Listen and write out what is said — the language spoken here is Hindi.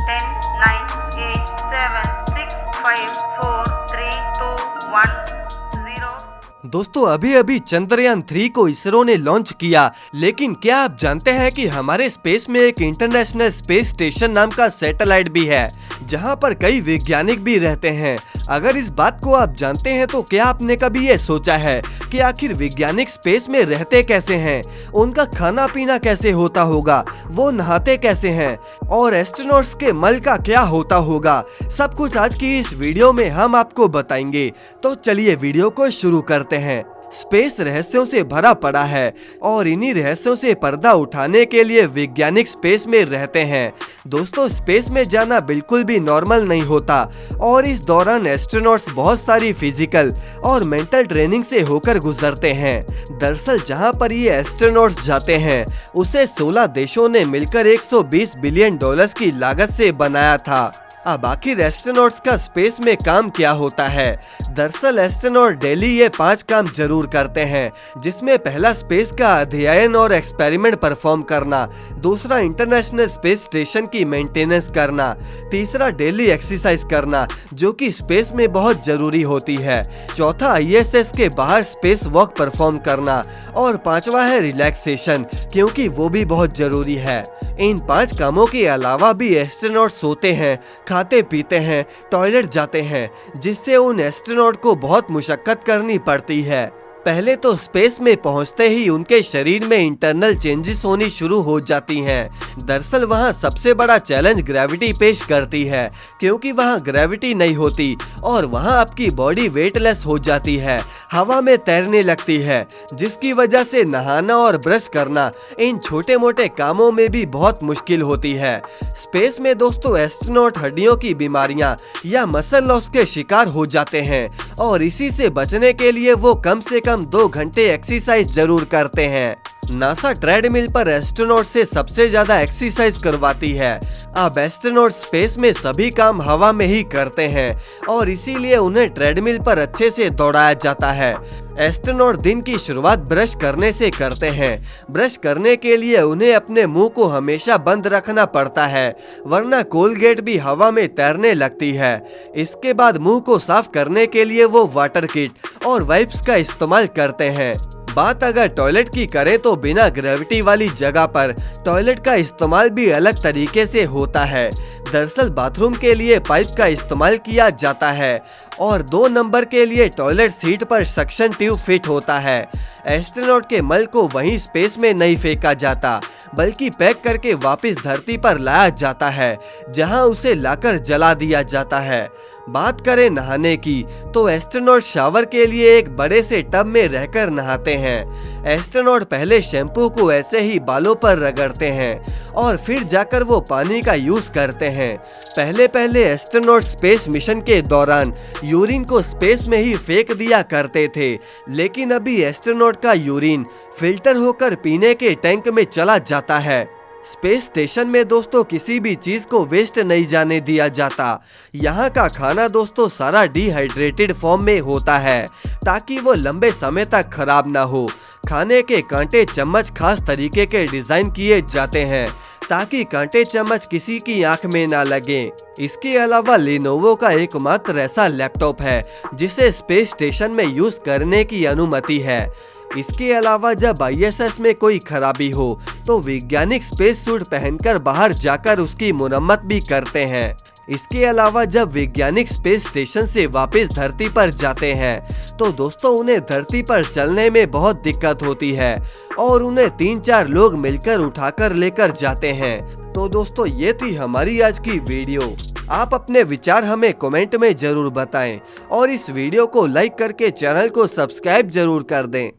10, 9, 8, 7, 6, 5, 4, 3, 2, 1, 0। दोस्तों अभी अभी चंद्रयान 3 को इसरो ने लॉन्च किया, लेकिन क्या आप जानते हैं कि हमारे स्पेस में एक इंटरनेशनल स्पेस स्टेशन नाम का सैटेलाइट भी है, जहां पर कई वैज्ञानिक भी रहते हैं। अगर इस बात को आप जानते हैं तो क्या आपने कभी ये सोचा है कि आखिर वैज्ञानिक स्पेस में रहते कैसे हैं, उनका खाना पीना कैसे होता होगा, वो नहाते कैसे हैं और एस्ट्रोनॉट्स के मल का क्या होता होगा। सब कुछ आज की इस वीडियो में हम आपको बताएंगे। तो चलिए वीडियो को शुरू करते हैं। स्पेस रहस्यों से भरा पड़ा है और इन्हीं रहस्यों से पर्दा उठाने के लिए वैज्ञानिक स्पेस में रहते हैं। दोस्तों स्पेस में जाना बिल्कुल भी नॉर्मल नहीं होता और इस दौरान एस्ट्रोनॉट्स बहुत सारी फिजिकल और मेंटल ट्रेनिंग से होकर गुजरते हैं। दरअसल जहां पर ये एस्ट्रोनॉट्स जाते हैं उसे 16 देशों ने मिलकर 120 बिलियन डॉलर्स की लागत से बनाया था। अब आखिर एस्ट्रोनॉट्स का स्पेस में काम क्या होता है? दरअसल एस्ट्रोनॉट डेली ये 5 काम जरूर करते हैं, जिसमें पहला स्पेस का अध्ययन और एक्सपेरिमेंट परफॉर्म करना, दूसरा इंटरनेशनल स्पेस स्टेशन की मेंटेनेंस करना, तीसरा डेली एक्सरसाइज करना जो कि स्पेस में बहुत जरूरी होती है, चौथा आईएसएस के बाहर स्पेस वॉक परफॉर्म करना और पांचवा है रिलैक्सेशन, क्योंकि वो भी बहुत जरूरी है। इन 5 कामों के अलावा भी एस्ट्रोनॉट सोते हैं, खाते पीते हैं, टॉयलेट जाते हैं, जिससे उन एस्ट्रोनॉट को बहुत मुशक्कत करनी पड़ती है। पहले तो स्पेस में पहुंचते ही उनके शरीर में इंटरनल चेंजेस होनी शुरू हो जाती हैं। दरअसल वहां सबसे बड़ा चैलेंज ग्रेविटी पेश करती है, क्योंकि वहां ग्रेविटी नहीं होती और वहां आपकी बॉडी वेटलेस हो जाती है, हवा में तैरने लगती है, जिसकी वजह से नहाना और ब्रश करना इन छोटे मोटे कामों में भी बहुत मुश्किल होती है। स्पेस में दोस्तों एस्ट्रोनॉट हड्डियों की बीमारियां या मसल लॉस के शिकार हो जाते हैं और इसी से बचने के लिए वो कम से कम 2 घंटे एक्सरसाइज जरूर करते हैं। नासा ट्रेडमिल पर एस्ट्रोनॉट से सबसे ज्यादा एक्सरसाइज करवाती है। अब एस्ट्रोनॉट स्पेस में सभी काम हवा में ही करते हैं और इसीलिए उन्हें ट्रेडमिल पर अच्छे से दौड़ाया जाता है। एस्ट्रोनॉट दिन की शुरुआत ब्रश करने से करते हैं। ब्रश करने के लिए उन्हें अपने मुंह को हमेशा बंद रखना पड़ता है, वरना कोलगेट भी हवा में तैरने लगती है। इसके बाद मुंह को साफ करने के लिए वो वाटर किट और वाइप्स का इस्तेमाल करते हैं। बात अगर टॉयलेट की करें तो बिना ग्रेविटी वाली जगह पर टॉयलेट का इस्तेमाल भी अलग तरीके से होता है। दरअसल बाथरूम के लिए पाइप का इस्तेमाल किया जाता है और 2 नंबर के लिए टॉयलेट सीट पर सक्शन ट्यूब फिट होता है। एस्ट्रोनॉट के मल को वहीं स्पेस में नहीं फेंका जाता, बल्कि पैक करके वापस धरती पर लाया जाता है, जहां उसे लाकर जला दिया जाता है। बात करें नहाने की तो एस्ट्रोनॉट शावर के लिए एक बड़े से टब में रहकर नहाते हैं। एस्ट्रोनॉट पहले शैम्पू को ऐसे ही बालों पर रगड़ते हैं और फिर जाकर वो पानी का यूज करते हैं। पहले एस्ट्रोनॉट स्पेस मिशन के दौरान यूरिन को स्पेस में ही फेंक दिया करते थे, लेकिन अभी एस्ट्रोनॉट का यूरिन फिल्टर होकर पीने के टैंक में चला जाता है। स्पेस स्टेशन में दोस्तों किसी भी चीज को वेस्ट नहीं जाने दिया जाता। यहाँ का खाना दोस्तों सारा डिहाइड्रेटेड फॉर्म में होता है, ताकि वो लंबे समय तक खराब ना हो। खाने के कांटे चम्मच खास तरीके के डिजाइन किए जाते हैं, ताकि कांटे चम्मच किसी की आंख में ना लगे। इसके अलावा लेनोवो का एकमात्र ऐसा लैपटॉप है जिसे स्पेस स्टेशन में यूज करने की अनुमति है। इसके अलावा जब आईएसएस में कोई खराबी हो तो वैज्ञानिक स्पेस सूट पहनकर बाहर जाकर उसकी मुरम्मत भी करते हैं। इसके अलावा जब वैज्ञानिक स्पेस स्टेशन से वापस धरती पर जाते हैं तो दोस्तों उन्हें धरती पर चलने में बहुत दिक्कत होती है और उन्हें 3-4 लोग मिलकर उठाकर लेकर जाते हैं। तो दोस्तों ये थी हमारी आज की वीडियो। आप अपने विचार हमें कमेंट में जरूर बताएं और इस वीडियो को लाइक करके चैनल को सब्सक्राइब जरूर कर दें।